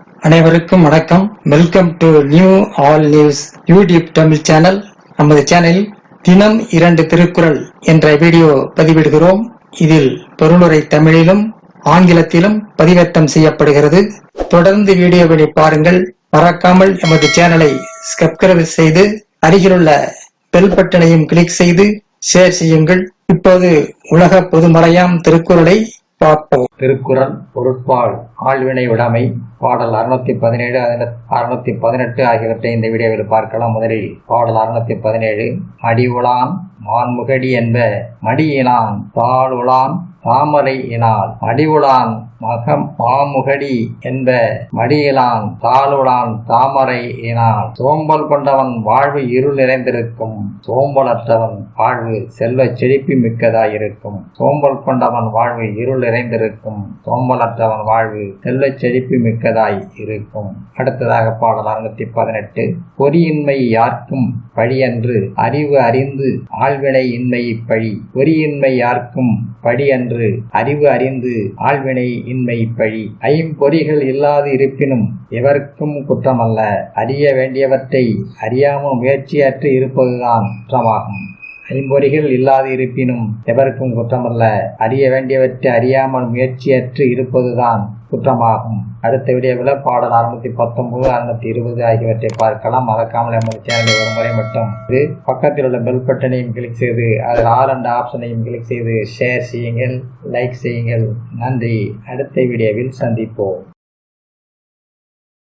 அனைவருக்கும் வணக்கம். Welcome to new all news YouTube Tamil channel. நமது சேனலில் தினம் 2 திருக்குறள் என்ற வீடியோ பதிவிடுகிறோம். இதில் பொருளுரை தமிழிலும் ஆங்கிலத்திலும் பதிவேற்றம் செய்யப்படுகிறது. தொடர்ந்து வீடியோவை பாருங்கள். மறக்காமல் எமது சேனலை சப்ஸ்கிரைப் செய்து அருகிலுள்ள பெல் பட்டனையும் கிளிக் செய்து ஷேர் செய்யுங்கள். இப்போது உலக பொதுமறையாம் திருக்குறளை பார்ப்போம். திருக்குறள் பொருட்பால் ஆழ்வினை உடைமை பாடல் 617 618 ஆகியவற்றை இந்த வீடியோவில் பார்க்கலாம். முதலில் பாடல் 617. அடிவுளான் மான்முகடி என்ப மடியினான் தாளுளான் தாமரை இனால். அடிவுளான் மாமுகடி என்ப மடியிலான் தாளுளான் தாமரை இனால். சோம்பல் கொண்டவன் வாழ்வு இருள் நிறைந்திருக்கும், சோம்பலற்றவன் வாழ்வு செல்வ செழிப்பு மிக்கதாயிருக்கும். சோம்பல் கொண்டவன் வாழ்வு இருள் நிறைந்திருக்கும், சோம்பலற்றவன் வாழ்வு செல்வ செழிப்பு மிக்கதாய் இருக்கும். அடுத்ததாக பாடல் 618. பொறியின்மை யார்க்கும் பழியன்று அறிவு அறிந்து ஆழ்வினை இன்மை பழி. பொறியின்மை யார்க்கும் பழியன்று அறிவு அறிந்து ஆழ்வினை இன்மை பழி. ஐம்பொறிகள் இல்லாது இருப்பினும் எவருக்கும் குற்றமல்ல, அறிய வேண்டியவற்றை அறியாமல் முயற்சியற்று இருப்பதுதான் குற்றமாகும். ஐம்பொறிகள் இல்லாது இருப்பினும் எவருக்கும் குற்றமல்ல, அறிய வேண்டியவற்றை அறியாமல் முயற்சியற்று இருப்பதுதான் குற்றமாகும். அடுத்த வீடியோவில் பாடல் 619 620 ஆகியவற்றை பார்க்கலாம். மறக்காமல் நமது சேனலை ஒரு முறை மட்டும் பக்கத்தில் உள்ள பெல் பட்டனையும் கிளிக் செய்து அதில் ஆல் என்ற ஆப்ஷனையும் கிளிக் செய்து ஷேர் செய்யுங்கள், லைக் செய்யுங்கள். நன்றி. அடுத்த வீடியோவில் சந்திப்போம்.